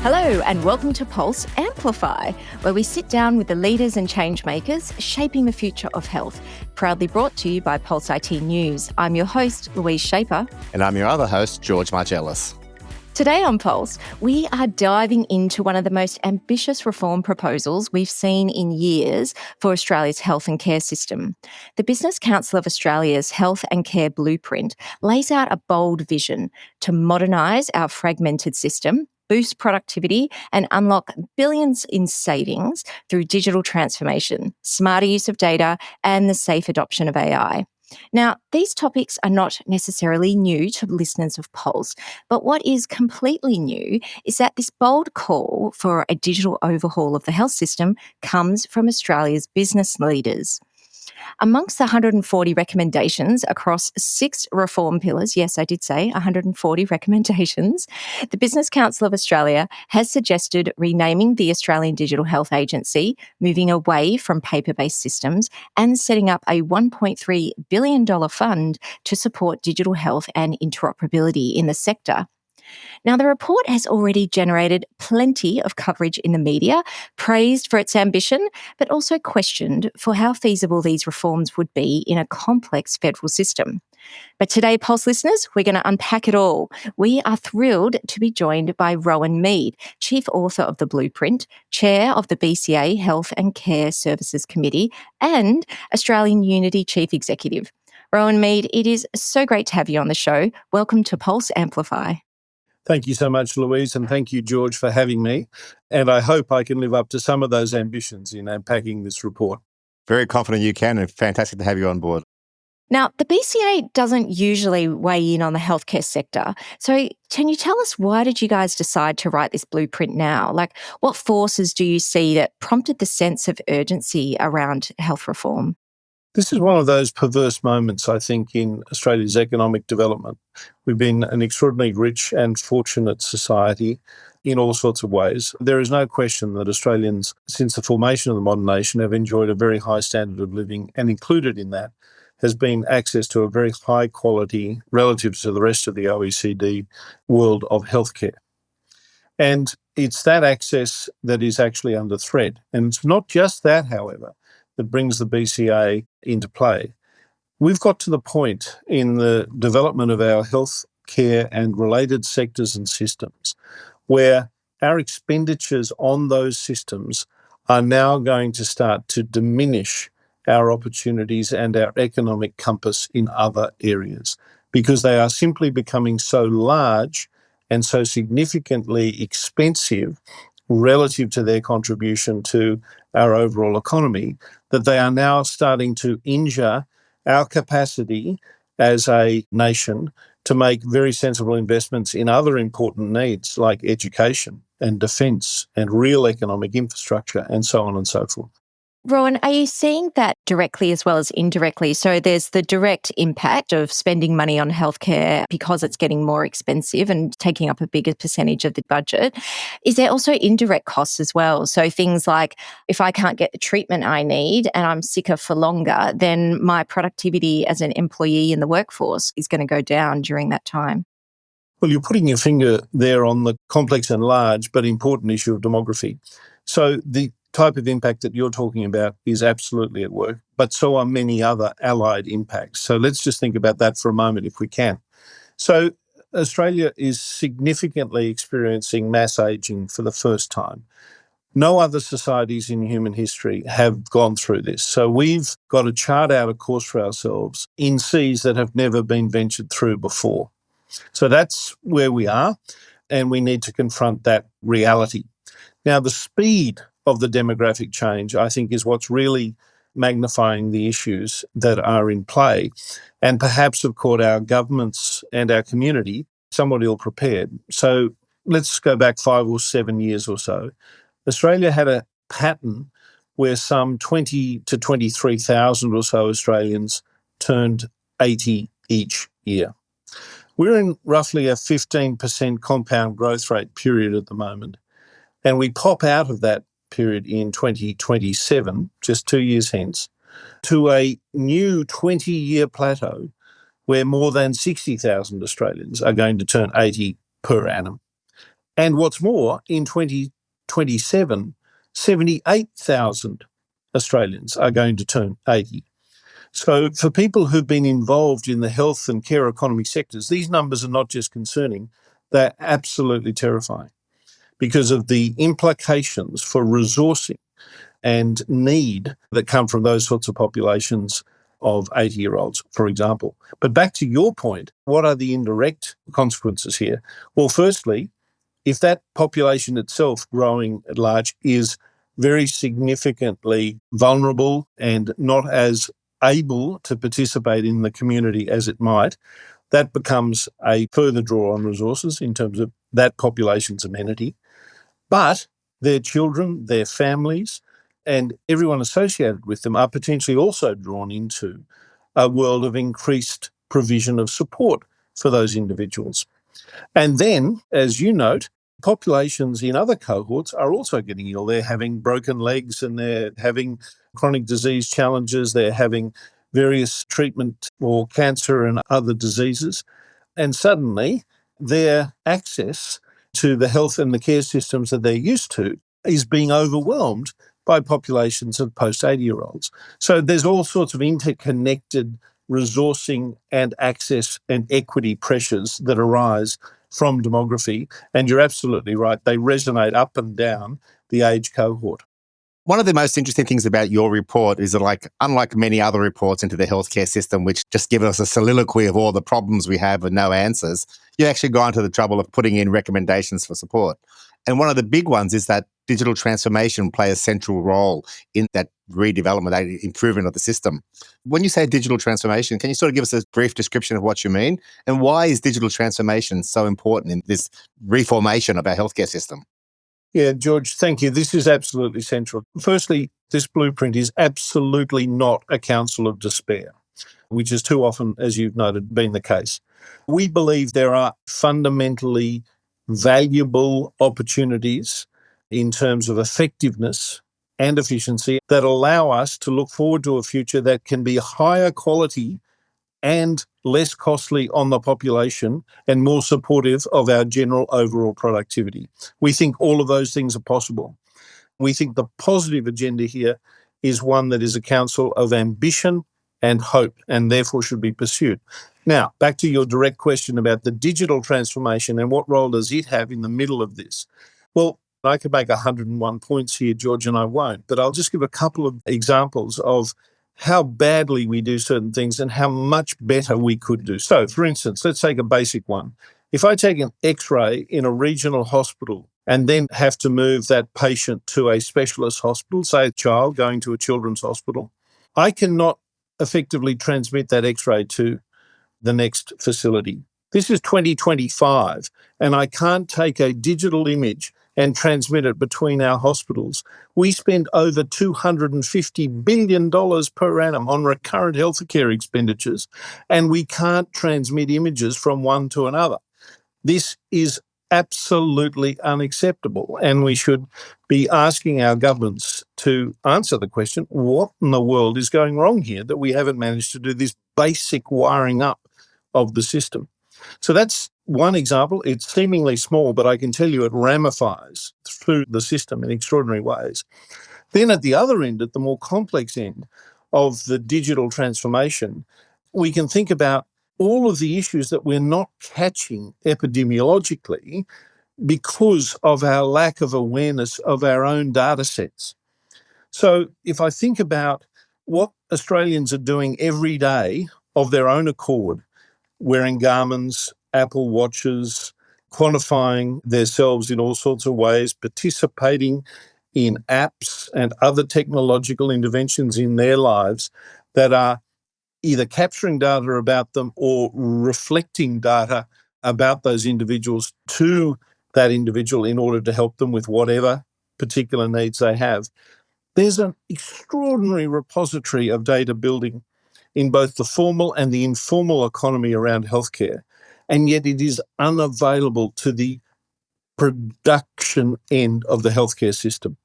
Hello and welcome to Pulse Amplify, where we sit down with the leaders and changemakers shaping the future of health. Proudly brought to you by Pulse IT News. I'm your host, Louise Shaper. And I'm your other host, George Margellis. Today on Pulse, we are diving into one of the most ambitious reform proposals we've seen in years for Australia's health and care system. The Business Council of Australia's Health and Care Blueprint lays out a bold vision to modernise our fragmented system, boost productivity and unlock billions in savings through digital transformation, smarter use of data and the safe adoption of AI. Now, these topics are not necessarily new to listeners of Pulse, but what is completely new is that this bold call for a digital overhaul of the health system comes from Australia's business leaders. Amongst the 140 recommendations across 6 reform pillars, yes, I did say 140 recommendations, the Business Council of Australia has suggested renaming the Australian Digital Health Agency, moving away from paper-based systems, and setting up a $1.3 billion fund to support digital health and interoperability in the sector. Now, the report has already generated plenty of coverage in the media, praised for its ambition, but also questioned for how feasible these reforms would be in a complex federal system. But today, Pulse listeners, we're going to unpack it all. We are thrilled to be joined by Rohan Mead, Chief Author of the Blueprint, Chair of the BCA Health and Care Services Committee, and Australian Unity Chief Executive. Rohan Mead, it is so great to have you on the show. Welcome to Pulse Amplify. Thank you so much, Louise, and thank you, George, for having me. And I hope I can live up to some of those ambitions in unpacking this report. Very confident you can, and fantastic to have you on board. Now, the BCA doesn't usually weigh in on the healthcare sector. So can you tell us, why did you guys decide to write this blueprint now? Like, what forces do you see that prompted the sense of urgency around health reform? This is one of those perverse moments, I think, in Australia's economic development. We've been an extraordinarily rich and fortunate society in all sorts of ways. There is no question that Australians, since the formation of the modern nation, have enjoyed a very high standard of living, and included in that has been access to a very high quality, relative to the rest of the OECD world, of healthcare. And it's that access that is actually under threat. And it's not just that, however, that brings the BCA into play. We've got to the point in the development of our health care and related sectors and systems where our expenditures on those systems are now going to start to diminish our opportunities and our economic compass in other areas, because they are simply becoming so large and so significantly expensive relative to their contribution to our overall economy, that they are now starting to injure our capacity as a nation to make very sensible investments in other important needs like education and defence and real economic infrastructure and so on and so forth. Rohan, are you seeing that directly as well as indirectly? So there's the direct impact of spending money on healthcare because it's getting more expensive and taking up a bigger percentage of the budget. Is there also indirect costs as well? So things like, if I can't get the treatment I need and I'm sicker for longer, then my productivity as an employee in the workforce is going to go down during that time. Well, you're putting your finger there on the complex and large but important issue of demography. So the type of impact that you're talking about is absolutely at work, but so are many other allied impacts. So let's just think about that for a moment if we can. So Australia is significantly experiencing mass ageing for the first time. No other societies in human history have gone through this. So we've got to chart out a course for ourselves in seas that have never been ventured through before. So that's where we are, and we need to confront that reality. Now, the speed of the demographic change, I think, is what's really magnifying the issues that are in play, and perhaps have caught our governments and our community somewhat ill-prepared. So let's go back 5 or 7 years or so. Australia had a pattern where some 20 to 23,000 or so Australians turned 80 each year. We're in roughly a 15% compound growth rate period at the moment, and we pop out of that period in 2027, just 2 years hence, to a new 20-year plateau where more than 60,000 Australians are going to turn 80 per annum. And what's more, in 2027, 78,000 Australians are going to turn 80. So for people who've been involved in the health and care economy sectors, these numbers are not just concerning, they're absolutely terrifying because of the implications for resourcing and need that come from those sorts of populations of 80-year-olds, for example. But back to your point, what are the indirect consequences here? Well, firstly, if that population itself growing at large is very significantly vulnerable and not as able to participate in the community as it might, that becomes a further draw on resources in terms of that population's amenity. But their children, their families, and everyone associated with them are potentially also drawn into a world of increased provision of support for those individuals. And then, as you note, populations in other cohorts are also getting ill. They're having broken legs and they're having chronic disease challenges. They're having various treatment for cancer and other diseases. And suddenly, their access to the health and the care systems that they're used to is being overwhelmed by populations of post 80-year-olds. So there's all sorts of interconnected resourcing and access and equity pressures that arise from demography. And you're absolutely right, they resonate up and down the age cohort. One of the most interesting things about your report is that, like, unlike many other reports into the healthcare system, which just give us a soliloquy of all the problems we have and no answers, you actually go into the trouble of putting in recommendations for support. And one of the big ones is that digital transformation play a central role in that redevelopment, that improvement of the system. When you say digital transformation, can you sort of give us a brief description of what you mean? And why is digital transformation so important in this reformation of our healthcare system? Yeah, George, thank you. This is absolutely central. Firstly, this blueprint is absolutely not a counsel of despair, which is too often, as you've noted, been the case. We believe there are fundamentally valuable opportunities in terms of effectiveness and efficiency that allow us to look forward to a future that can be higher quality and less costly on the population and more supportive of our general overall productivity. We think all of those things are possible. We think the positive agenda here is one that is a counsel of ambition and hope, and therefore should be pursued. Now, back to your direct question about the digital transformation and what role does it have in the middle of this? Well, I could make 101 points here, George, and I won't, but I'll just give a couple of examples of how badly we do certain things and how much better we could do. So, for instance, let's take a basic one. If I take an X-ray in a regional hospital and then have to move that patient to a specialist hospital, say a child going to a children's hospital, I cannot effectively transmit that X-ray to the next facility. This is 2025, and I can't take a digital image and transmit it between our hospitals. We spend over $250 billion per annum on recurrent healthcare expenditures, and we can't transmit images from one to another. This is absolutely unacceptable, and we should be asking our governments to answer the question, what in the world is going wrong here that we haven't managed to do this basic wiring up of the system? So that's one example. It's seemingly small, but I can tell you it ramifies through the system in extraordinary ways. Then at the other end, at the more complex end of the digital transformation, we can think about all of the issues that we're not catching epidemiologically because of our lack of awareness of our own data sets. So if I think about what Australians are doing every day of their own accord, wearing Garmin's, Apple Watches, quantifying themselves in all sorts of ways, participating in apps and other technological interventions in their lives that are either capturing data about them or reflecting data about those individuals to that individual in order to help them with whatever particular needs they have. There's an extraordinary repository of data building in both the formal and the informal economy around healthcare, and yet it is unavailable to the production end of the healthcare system.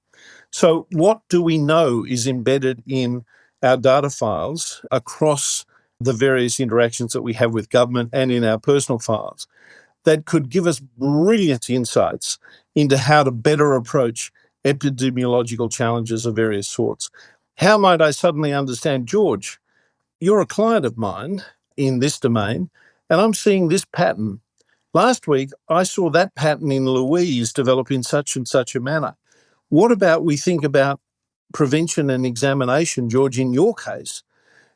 So what do we know is embedded in our data files across the various interactions that we have with government and in our personal files? that could give us brilliant insights into how to better approach epidemiological challenges of various sorts. How might I suddenly understand, George, you're a client of mine in this domain, and I'm seeing this pattern. Last week, I saw that pattern in Louise develop in such and such a manner. What about we think about prevention and examination, George, in your case,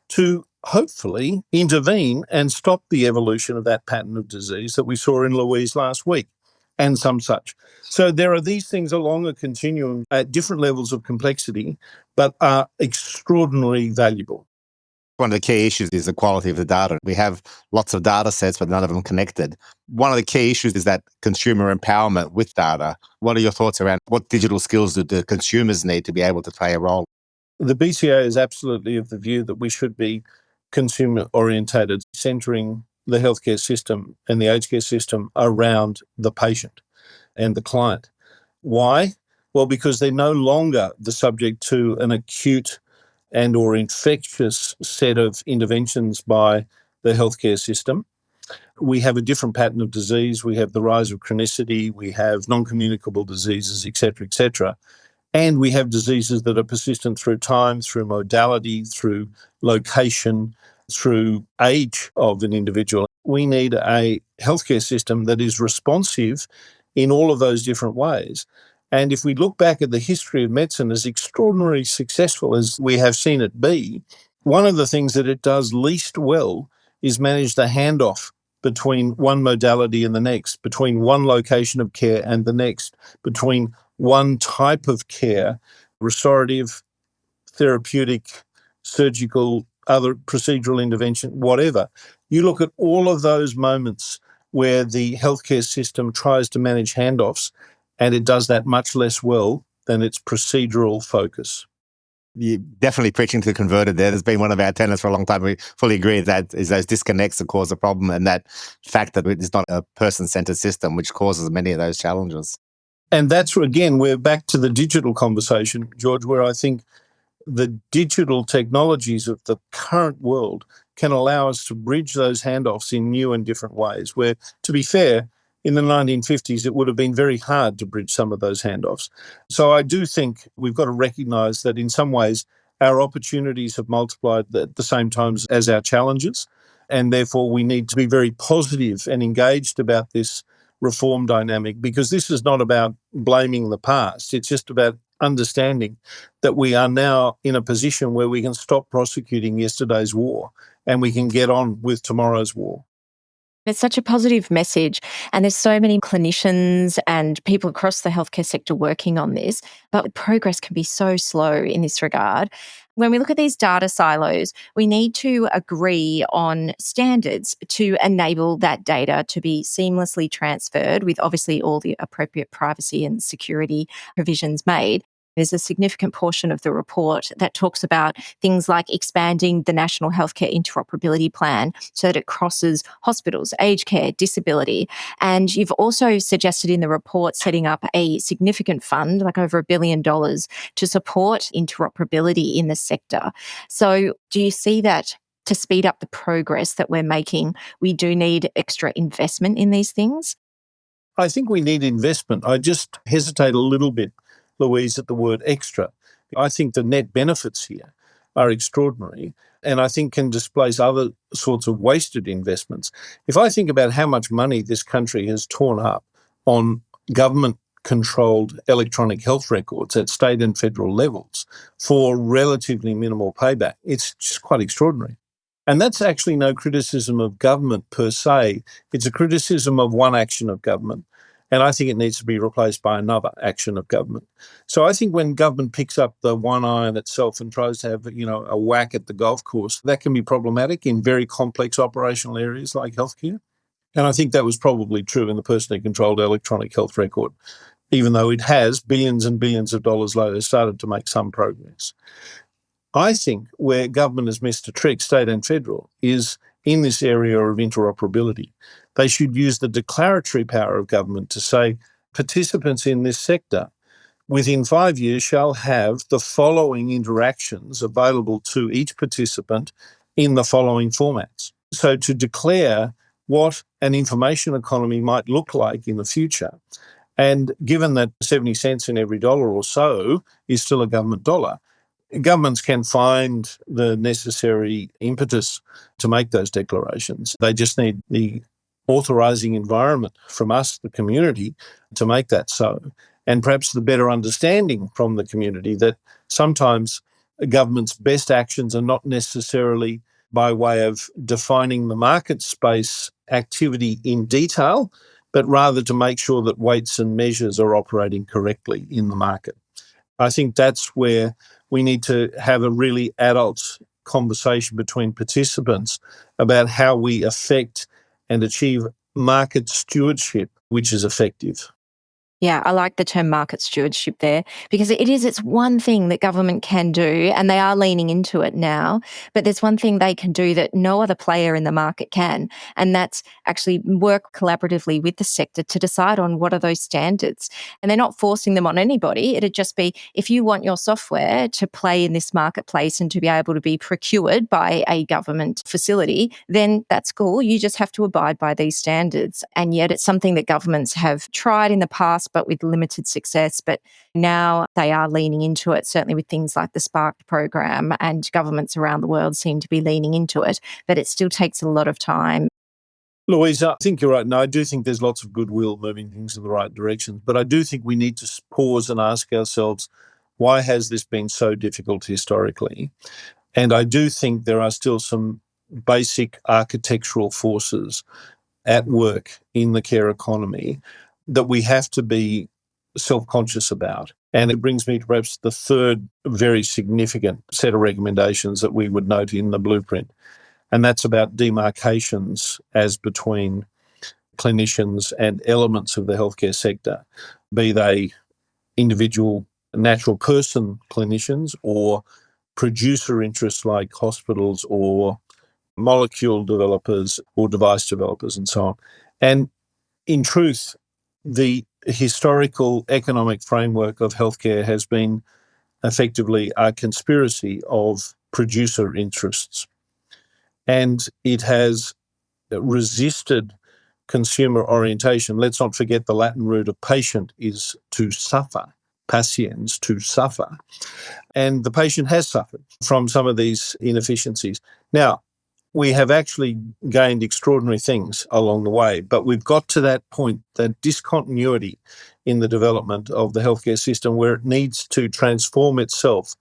to hopefully intervene and stop the evolution of that pattern of disease that we saw in Louise last week and some such. So there are these things along a continuum at different levels of complexity, but are extraordinarily valuable. One of the key issues is the quality of the data. We have lots of data sets, but none of them connected. One of the key issues is that consumer empowerment with data. What are your thoughts around what digital skills do the consumers need to be able to play a role? The BCA is absolutely of the view that we should be consumer orientated, centering the healthcare system and the aged care system around the patient and the client. Why? Well, because they're no longer the subject to an acute and or infectious set of interventions by the healthcare system. We have a different pattern of disease. We have the rise of chronicity. We have non-communicable diseases, et cetera, and we have diseases that are persistent through time, through modality, through location, through age of an individual. We need a healthcare system that is responsive in all of those different ways. And if we look back at the history of medicine, as extraordinarily successful as we have seen it be, one of the things that it does least well is manage the handoff between one modality and the next, between one location of care and the next, between one type of care, restorative, therapeutic, surgical, other procedural intervention, whatever. You look at all of those moments where the healthcare system tries to manage handoffs, and it does that much less well than its procedural focus. You're definitely preaching to the converted there. There's been one of our tenants for a long time. We fully agree that is those disconnects that cause the problem, and that fact that it's not a person-centered system, which causes many of those challenges. And that's, again, we're back to the digital conversation, George, where I think the digital technologies of the current world can allow us to bridge those handoffs in new and different ways, where, to be fair, in the 1950s, it would have been very hard to bridge some of those handoffs. So I do think we've got to recognise that in some ways our opportunities have multiplied at the same time as our challenges, and therefore we need to be very positive and engaged about this reform dynamic, because this is not about blaming the past. It's just about understanding that we are now in a position where we can stop prosecuting yesterday's war and we can get on with tomorrow's war. It's such a positive message, and there's so many clinicians and people across the healthcare sector working on this, but progress can be so slow in this regard. When we look at these data silos, we need to agree on standards to enable that data to be seamlessly transferred with obviously all the appropriate privacy and security provisions made. There's a significant portion of the report that talks about things like expanding the National Healthcare Interoperability Plan so that it crosses hospitals, aged care, disability. And you've also suggested in the report setting up a significant fund, like over $1 billion, to support interoperability in the sector. So do you see that to speed up the progress that we're making, we do need extra investment in these things? I think we need investment. I just hesitate a little bit, Louise, at the word extra. I think the net benefits here are extraordinary, and I think can displace other sorts of wasted investments. If I think about how much money this country has torn up on government-controlled electronic health records at state and federal levels for relatively minimal payback, it's just quite extraordinary. And that's actually no criticism of government per se. It's a criticism of one action of government. And I think it needs to be replaced by another action of government. So I think when government picks up the one eye on itself and tries to have, a whack at the golf course, that can be problematic in very complex operational areas like healthcare. And I think that was probably true in the personally controlled electronic health record, even though it has billions and billions of dollars later started to make some progress. I think where government has missed a trick, state and federal, is in this area of interoperability. They should use the declaratory power of government to say participants in this sector within 5 years shall have the following interactions available to each participant in the following formats. So to declare what an information economy might look like in the future. And given that 70 cents in every dollar or so is still a government dollar, governments can find the necessary impetus to make those declarations. They just need the authorising environment from us, the community, to make that so. And perhaps the better understanding from the community that sometimes a government's best actions are not necessarily by way of defining the market space activity in detail, but rather to make sure that weights and measures are operating correctly in the market. I think that's where we need to have a really adult conversation between participants about how we affect and achieve market stewardship, which is effective. Yeah, I like the term market stewardship there because it's one thing that government can do, and they are leaning into it now, but there's one thing they can do that no other player in the market can, and that's actually work collaboratively with the sector to decide on what are those standards. And they're not forcing them on anybody. It'd just be, if you want your software to play in this marketplace and to be able to be procured by a government facility, then that's cool. You just have to abide by these standards. And yet it's something that governments have tried in the past, but with limited success. But now they are leaning into it, certainly with things like the Spark program, and governments around the world seem to be leaning into it. But it still takes a lot of time. Louise, I think you're right. No, I do think there's lots of goodwill moving things in the right direction. But I do think we need to pause and ask ourselves, why has this been so difficult historically? And I do think there are still some basic architectural forces at work in the care economy that we have to be self-conscious about. And it brings me to perhaps the third very significant set of recommendations that we would note in the blueprint, and that's about demarcations as between clinicians and elements of the healthcare sector, be they individual natural person clinicians or producer interests like hospitals or molecule developers or device developers and so on. And in truth, the historical economic framework of healthcare has been effectively a conspiracy of producer interests. And it has resisted consumer orientation. Let's not forget the Latin root of patient is to suffer, patiens, to suffer. And the patient has suffered from some of these inefficiencies. Now, we have actually gained extraordinary things along the way, but we've got to that point, that discontinuity in the development of the healthcare system where it needs to transform itself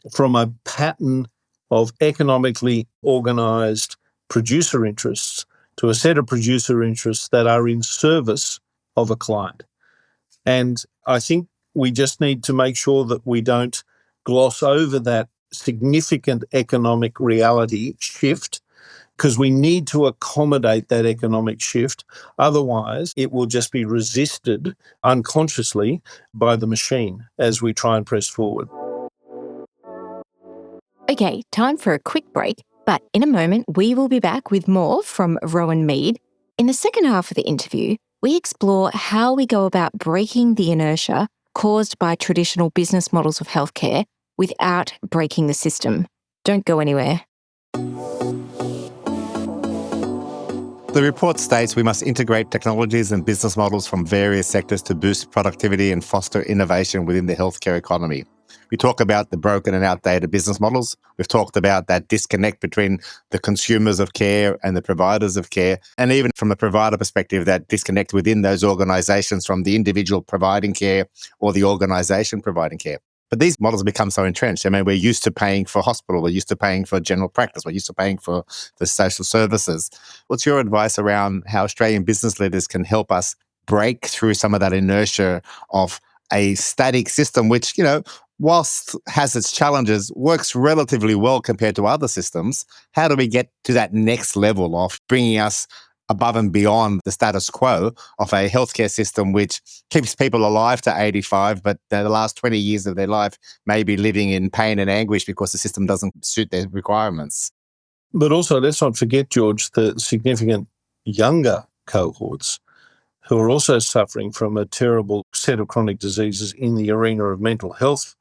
from a pattern of economically organised producer interests to a set of producer interests that are in service of a client. And I think we just need to make sure that we don't gloss over that significant economic reality shift, because we need to accommodate that economic shift. Otherwise, it will just be resisted unconsciously by the machine as we try and press forward. Okay, time for a quick break, but in a moment we will be back with more from Rohan Mead. In the second half of the interview, we explore how we go about breaking the inertia caused by traditional business models of healthcare without breaking the system. Don't go anywhere. The report states we must integrate technologies and business models from various sectors to boost productivity and foster innovation within the healthcare economy. We talk about the broken and outdated business models. We've talked about that disconnect between the consumers of care and the providers of care, and even from the provider perspective, that disconnect within those organisations from the individual providing care or the organisation providing care. But these models become so entrenched. I mean, we're used to paying for hospital, we're used to paying for general practice, we're used to paying for the social services. What's your advice around how Australian business leaders can help us break through some of that inertia of a static system, which, whilst has its challenges, works relatively well compared to other systems? How do we get to that next level of bringing us above and beyond the status quo of a healthcare system which keeps people alive to 85, but the last 20 years of their life may be living in pain and anguish because the system doesn't suit their requirements? But also, let's not forget, George, the significant younger cohorts who are also suffering from a terrible set of chronic diseases in the arena of mental health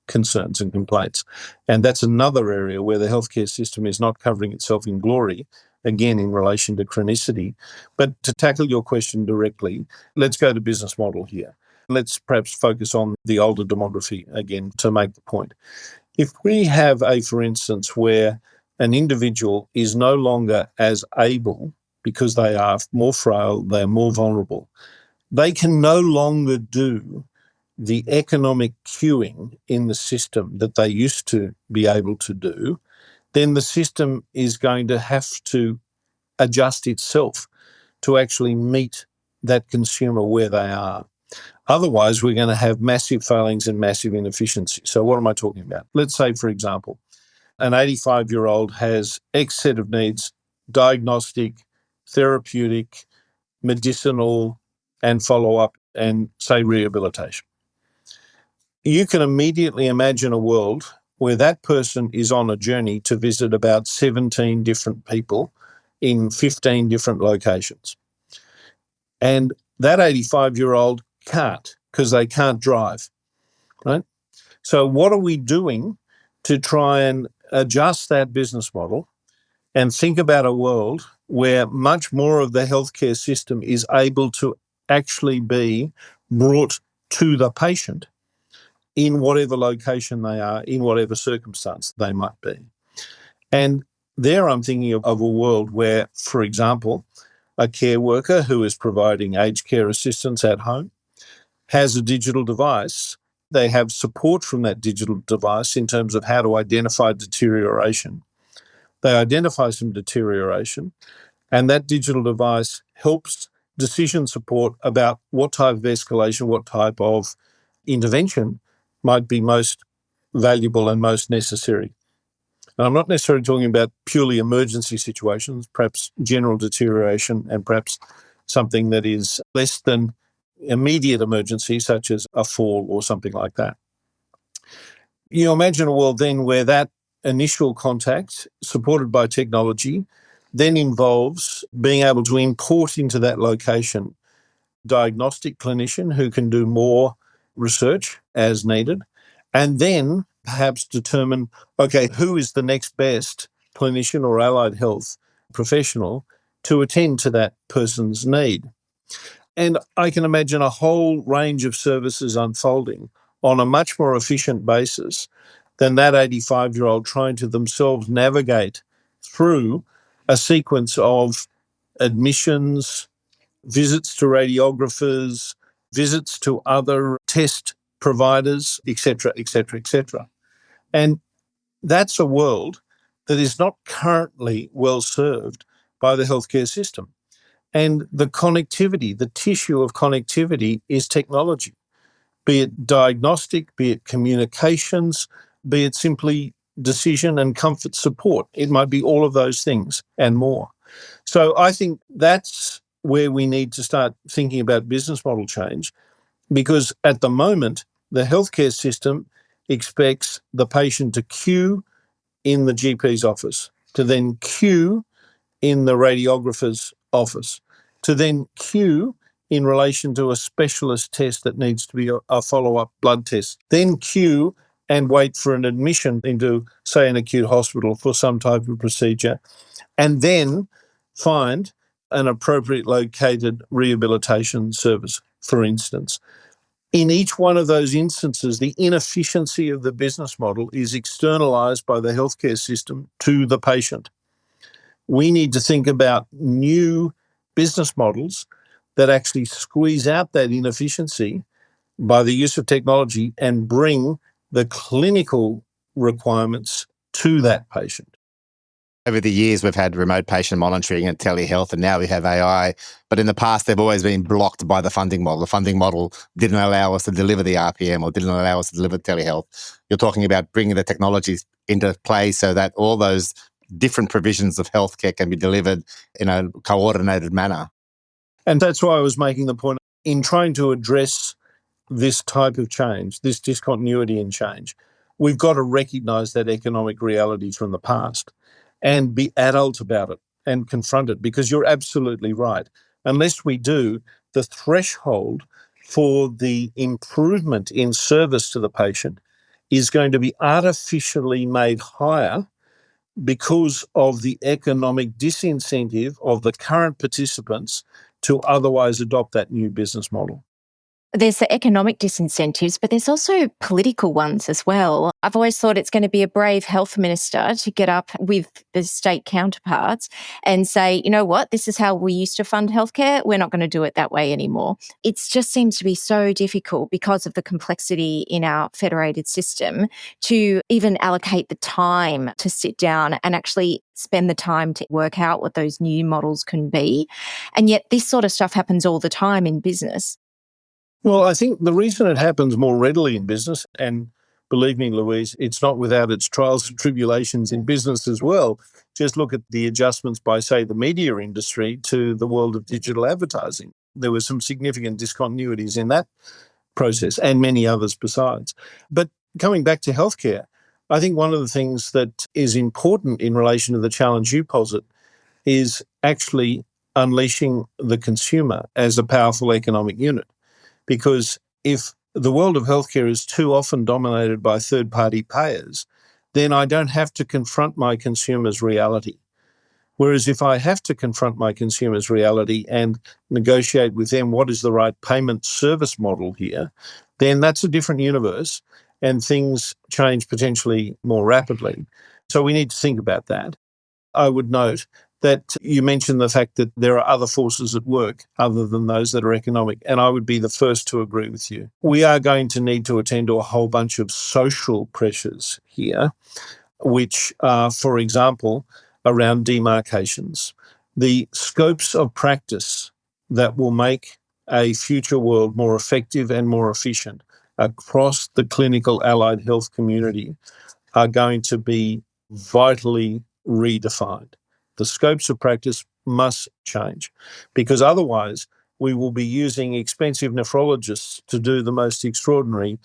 concerns and complaints. And that's another area where the healthcare system is not covering itself in glory again, in relation to chronicity. But to tackle your question directly, let's go to business model here. Let's perhaps focus on the older demography again to make the point. If we have for instance, where an individual is no longer as able because they are more frail, they're more vulnerable, they can no longer do the economic queuing in the system that they used to be able to do, then the system is going to have to adjust itself to actually meet that consumer where they are. Otherwise, we're going to have massive failings and massive inefficiency. So what am I talking about? Let's say, for example, an 85-year-old has X set of needs: diagnostic, therapeutic, medicinal, and follow-up, and say rehabilitation. You can immediately imagine a world where that person is on a journey to visit about 17 different people in 15 different locations. And that 85-year-old can't, because they can't drive, right? So what are we doing to try and adjust that business model and think about a world where much more of the healthcare system is able to actually be brought to the patient in whatever location they are, in whatever circumstance they might be? And there I'm thinking of a world where, for example, a care worker who is providing aged care assistance at home has a digital device. They have support from that digital device in terms of how to identify deterioration. They identify some deterioration, and that digital device helps decision support about what type of escalation, what type of intervention might be most valuable and most necessary. And I'm not necessarily talking about purely emergency situations, perhaps general deterioration and perhaps something that is less than immediate emergency, such as a fall or something like that. You imagine a world then where that initial contact, supported by technology, then involves being able to import into that location diagnostic clinician who can do more research as needed, and then perhaps determine, okay, who is the next best clinician or allied health professional to attend to that person's need. And I can imagine a whole range of services unfolding on a much more efficient basis than that 85-year-old trying to themselves navigate through a sequence of admissions, visits to radiographers, visits to other test providers, etc., etc., etc. And that's a world that is not currently well served by the healthcare system. And the connectivity, the tissue of connectivity is technology, be it diagnostic, be it communications, be it simply decision and comfort support. It might be all of those things and more. So I think that's where we need to start thinking about business model change, because at the moment, the healthcare system expects the patient to queue in the GP's office, to then queue in the radiographer's office, to then queue in relation to a specialist test that needs to be a follow-up blood test, then queue and wait for an admission into, say, an acute hospital for some type of procedure, and then find an appropriate located rehabilitation service, for instance. In each one of those instances, the inefficiency of the business model is externalized by the healthcare system to the patient. We need to think about new business models that actually squeeze out that inefficiency by the use of technology and bring the clinical requirements to that patient. Over the years, we've had remote patient monitoring and telehealth, and now we have AI. But in the past, they've always been blocked by the funding model. The funding model didn't allow us to deliver the RPM or didn't allow us to deliver telehealth. You're talking about bringing the technologies into play so that all those different provisions of healthcare can be delivered in a coordinated manner. And that's why I was making the point in trying to address this type of change, this discontinuity in change. We've got to recognise that economic reality from the past and be adult about it and confront it, because you're absolutely right. Unless we do, the threshold for the improvement in service to the patient is going to be artificially made higher because of the economic disincentive of the current participants to otherwise adopt that new business model. There's the economic disincentives, but there's also political ones as well. I've always thought it's going to be a brave health minister to get up with the state counterparts and say, you know what, this is how we used to fund healthcare. We're not going to do it that way anymore. It just seems to be so difficult because of the complexity in our federated system to even allocate the time to sit down and actually spend the time to work out what those new models can be. And yet this sort of stuff happens all the time in business. Well, I think the reason it happens more readily in business, and believe me, Louise, it's not without its trials and tribulations in business as well. Just look at the adjustments by, say, the media industry to the world of digital advertising. There were some significant discontinuities in that process and many others besides. But coming back to healthcare, I think one of the things that is important in relation to the challenge you posit is actually unleashing the consumer as a powerful economic unit. Because if the world of healthcare is too often dominated by third-party payers, then I don't have to confront my consumer's reality. Whereas if I have to confront my consumer's reality and negotiate with them what is the right payment service model here, then that's a different universe and things change potentially more rapidly. So we need to think about that. I would note that you mentioned the fact that there are other forces at work other than those that are economic, and I would be the first to agree with you. We are going to need to attend to a whole bunch of social pressures here, which are, for example, around demarcations. The scopes of practice that will make a future world more effective and more efficient across the clinical allied health community are going to be vitally redefined. The scopes of practice must change because otherwise we will be using expensive nephrologists to do the most extraordinary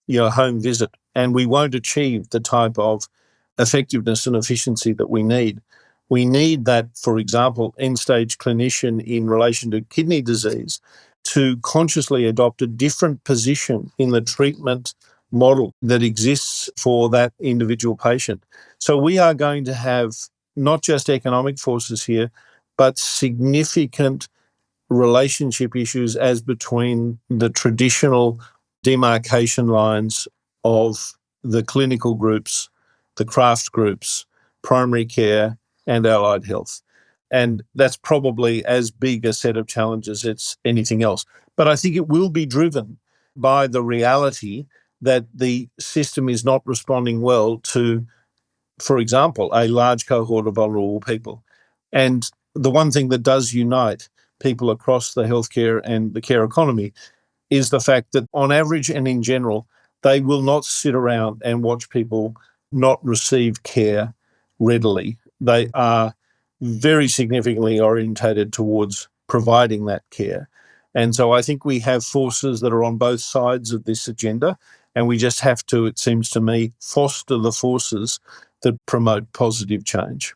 home visit, and we won't achieve the type of effectiveness and efficiency that we need. We need that, for example, end-stage clinician in relation to kidney disease to consciously adopt a different position in the treatment model that exists for that individual patient. So we are going to have not just economic forces here, but significant relationship issues as between the traditional demarcation lines of the clinical groups, the craft groups, primary care, and allied health. And that's probably as big a set of challenges as anything else. But I think it will be driven by the reality that the system is not responding well to, for example, a large cohort of vulnerable people. And the one thing that does unite people across the healthcare and the care economy is the fact that on average and in general, they will not sit around and watch people not receive care readily. They are very significantly orientated towards providing that care. And so I think we have forces that are on both sides of this agenda, and we just have to, it seems to me, foster the forces that promote positive change.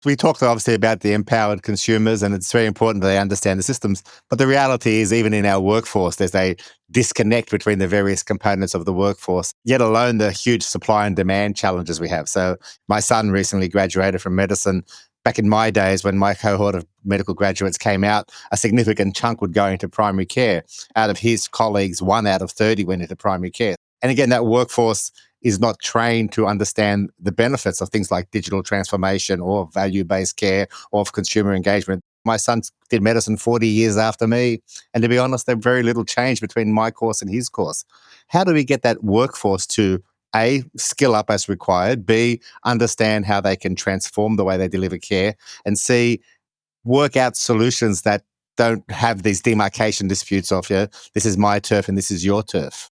We talked obviously about the empowered consumers, and it's very important that they understand the systems. But the reality is, even in our workforce, there's a disconnect between the various components of the workforce, yet alone the huge supply and demand challenges we have. So my son recently graduated from medicine. Back in my days, when my cohort of medical graduates came out, a significant chunk would go into primary care. Out of his colleagues, 1 out of 30 went into primary care. And again, that workforce is not trained to understand the benefits of things like digital transformation or value-based care or of consumer engagement. My son did medicine 40 years after me. And to be honest, there's very little change between my course and his course. How do we get that workforce to A, skill up as required, B, understand how they can transform the way they deliver care, and C, work out solutions that don't have these demarcation disputes of, this is my turf and this is your turf?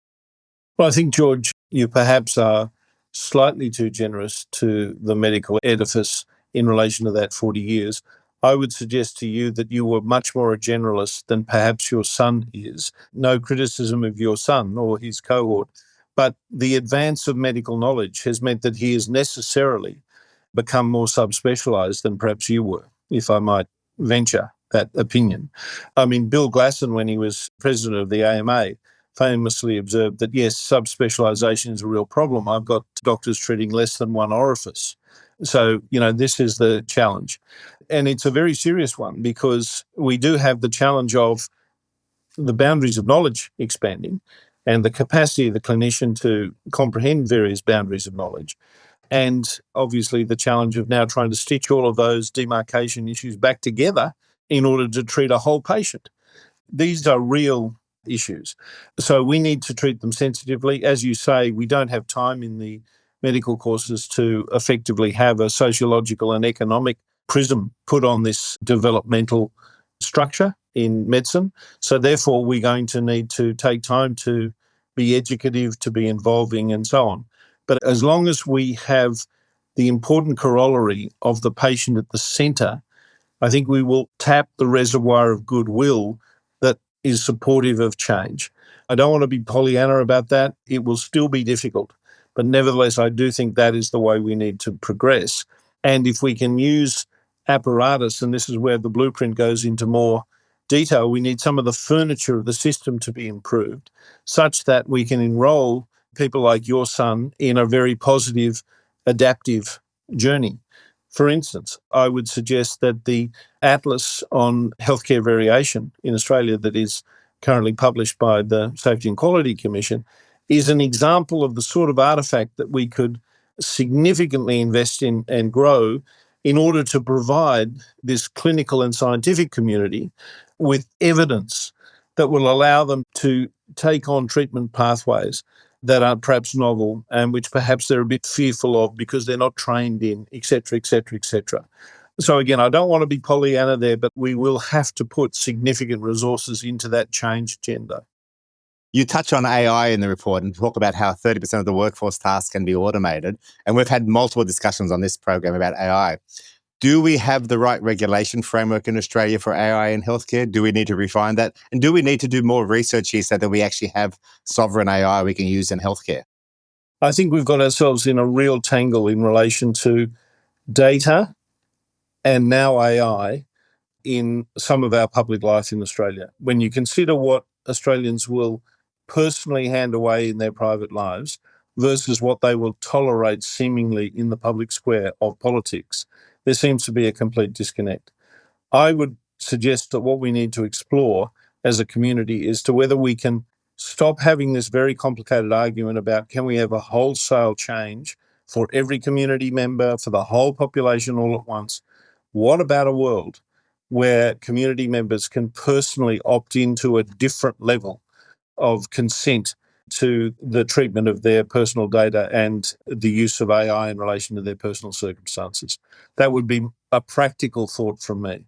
Well, I think, George, you perhaps are slightly too generous to the medical edifice in relation to that 40 years. I would suggest to you that you were much more a generalist than perhaps your son is. No criticism of your son or his cohort, but the advance of medical knowledge has meant that he has necessarily become more subspecialised than perhaps you were, if I might venture that opinion. I mean, Bill Glasson, when he was president of the AMA, famously observed that, yes, subspecialisation is a real problem. I've got doctors treating less than one orifice. So, this is the challenge. And it's a very serious one because we do have the challenge of the boundaries of knowledge expanding and the capacity of the clinician to comprehend various boundaries of knowledge. And obviously the challenge of now trying to stitch all of those demarcation issues back together in order to treat a whole patient. These are real issues. So we need to treat them sensitively. As you say, we don't have time in the medical courses to effectively have a sociological and economic prism put on this developmental structure in medicine. So therefore, we're going to need to take time to be educative, to be involving, and so on. But as long as we have the important corollary of the patient at the centre, I think we will tap the reservoir of goodwill that is supportive of change. I don't want to be Pollyanna about that. It will still be difficult. But nevertheless, I do think that is the way we need to progress. And if we can use apparatus, and this is where the blueprint goes into more detail, we need some of the furniture of the system to be improved such that we can enrol people like your son in a very positive, adaptive journey. For instance, I would suggest that the atlas on healthcare variation in Australia that is currently published by the Safety and Quality Commission is an example of the sort of artefact that we could significantly invest in and grow in order to provide this clinical and scientific community with evidence that will allow them to take on treatment pathways that are perhaps novel and which perhaps they're a bit fearful of because they're not trained in, et cetera, et cetera, et cetera. So again, I don't want to be Pollyanna there, but we will have to put significant resources into that change agenda. You touch on AI in the report and talk about how 30% of the workforce tasks can be automated. And we've had multiple discussions on this program about AI. Do we have the right regulation framework in Australia for AI in healthcare? Do we need to refine that? And do we need to do more research here so that we actually have sovereign AI we can use in healthcare? I think we've got ourselves in a real tangle in relation to data and now AI in some of our public life in Australia. When you consider what Australians will personally hand away in their private lives versus what they will tolerate seemingly in the public square of politics, there seems to be a complete disconnect. I would suggest that what we need to explore as a community is to whether we can stop having this very complicated argument about can we have a wholesale change for every community member, for the whole population all at once. What about a world where community members can personally opt into a different level of consent to the treatment of their personal data and the use of AI in relation to their personal circumstances? That would be a practical thought from me.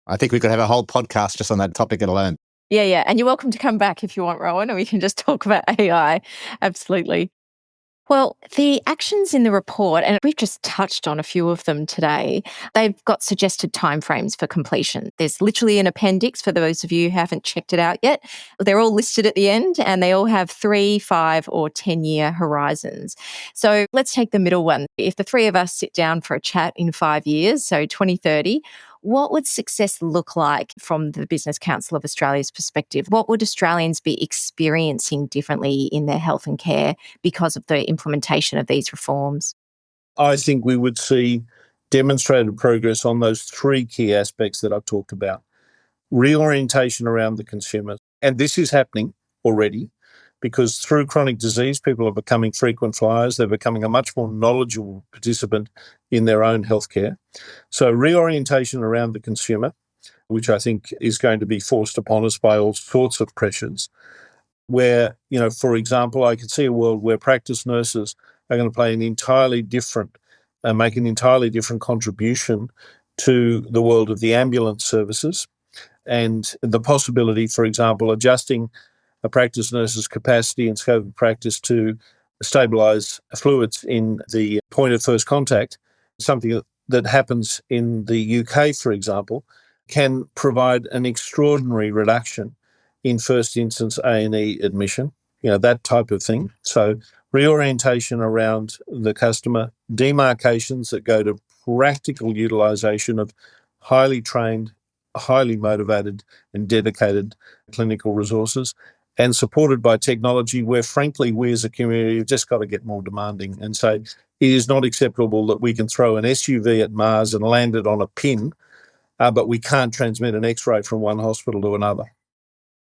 I think we could have a whole podcast just on that topic alone. Yeah. And you're welcome to come back if you want, Rohan, or we can just talk about AI. Absolutely. Well, the actions in the report, and we've just touched on a few of them today, they've got suggested timeframes for completion. There's literally an appendix for those of you who haven't checked it out yet. They're all listed at the end and they all have 3, 5 or 10-year horizons. So let's take the middle one. If the three of us sit down for a chat in 5 years, so 2030, what would success look like from the Business Council of Australia's perspective? What would Australians be experiencing differently in their health and care because of the implementation of these reforms? I think we would see demonstrated progress on those 3 key aspects that I've talked about. Reorientation around the consumer. And this is happening already because through chronic disease, people are becoming frequent flyers. They're becoming a much more knowledgeable participant in their own healthcare. So reorientation around the consumer, which I think is going to be forced upon us by all sorts of pressures, where, for example, I could see a world where practice nurses are going to play an entirely different, make an entirely different contribution to the world of the ambulance services and the possibility, for example, adjusting a practice nurse's capacity and scope of practice to stabilise fluids in the point of first contact, something that happens in the UK, for example, can provide an extraordinary reduction in first instance A&E admission, that type of thing. So reorientation around the customer, demarcations that go to practical utilisation of highly trained, highly motivated and dedicated clinical resources, and supported by technology where, frankly, we as a community have just got to get more demanding and say it is not acceptable that we can throw an SUV at Mars and land it on a pin, but we can't transmit an X-ray from one hospital to another.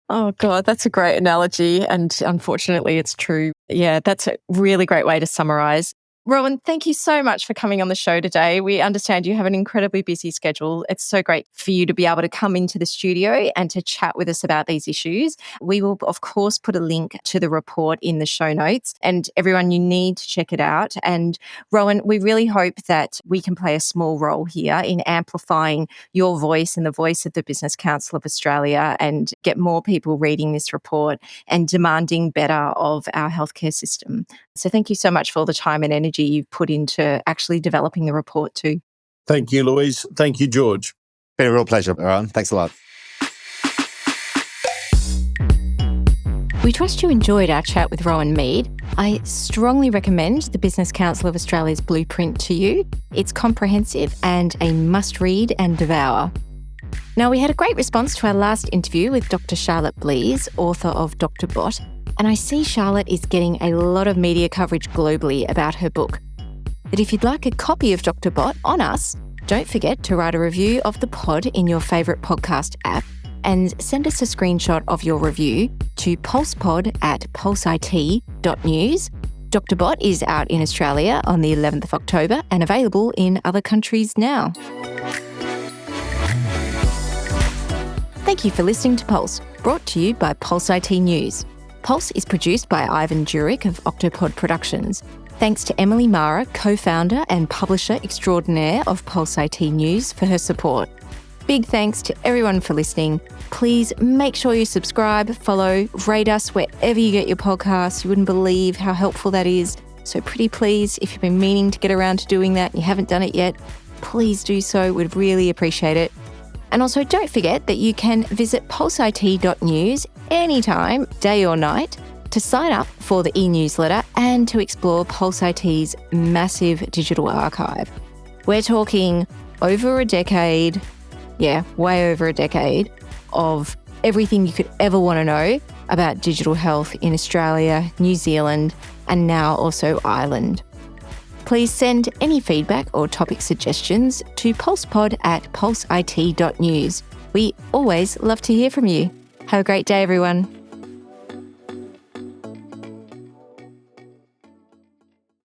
Oh, God, that's a great analogy. And unfortunately, it's true. Yeah, that's a really great way to summarise. Rohan, thank you so much for coming on the show today. We understand you have an incredibly busy schedule. It's so great for you to be able to come into the studio and to chat with us about these issues. We will, of course, put a link to the report in the show notes, and everyone, you need to check it out. And Rohan, we really hope that we can play a small role here in amplifying your voice and the voice of the Business Council of Australia and get more people reading this report and demanding better of our healthcare system. So thank you so much for all the time and energy you've put into actually developing the report too. Thank you, Louise. Thank you, George. Been a real pleasure, Rohan. Thanks a lot. We trust you enjoyed our chat with Rohan Mead. I strongly recommend the Business Council of Australia's blueprint to you. It's comprehensive and a must-read and devour. Now, we had a great response to our last interview with Dr. Charlotte Blees, author of Dr. Bot, and I see Charlotte is getting a lot of media coverage globally about her book. But if you'd like a copy of Dr. Bot on us, don't forget to write a review of the pod in your favourite podcast app and send us a screenshot of your review to pulsepod@pulseit.news. Dr. Bot is out in Australia on the 11th of October and available in other countries now. Thank you for listening to Pulse, brought to you by Pulse IT News. Pulse is produced by Ivan Jurek of Octopod Productions. Thanks to Emily Mara, co-founder and publisher extraordinaire of Pulse IT News, for her support. Big thanks to everyone for listening. Please make sure you subscribe, follow, rate us wherever you get your podcasts. You wouldn't believe how helpful that is. So pretty please, if you've been meaning to get around to doing that and you haven't done it yet, please do so. We'd really appreciate it. And also don't forget that you can visit pulseit.news anytime, day or night, to sign up for the e-newsletter and to explore Pulse IT's massive digital archive. We're talking over a decade, way over a decade, of everything you could ever want to know about digital health in Australia, New Zealand, and now also Ireland. Please send any feedback or topic suggestions to pulsepod@pulseit.news. We always love to hear from you. Have a great day, everyone.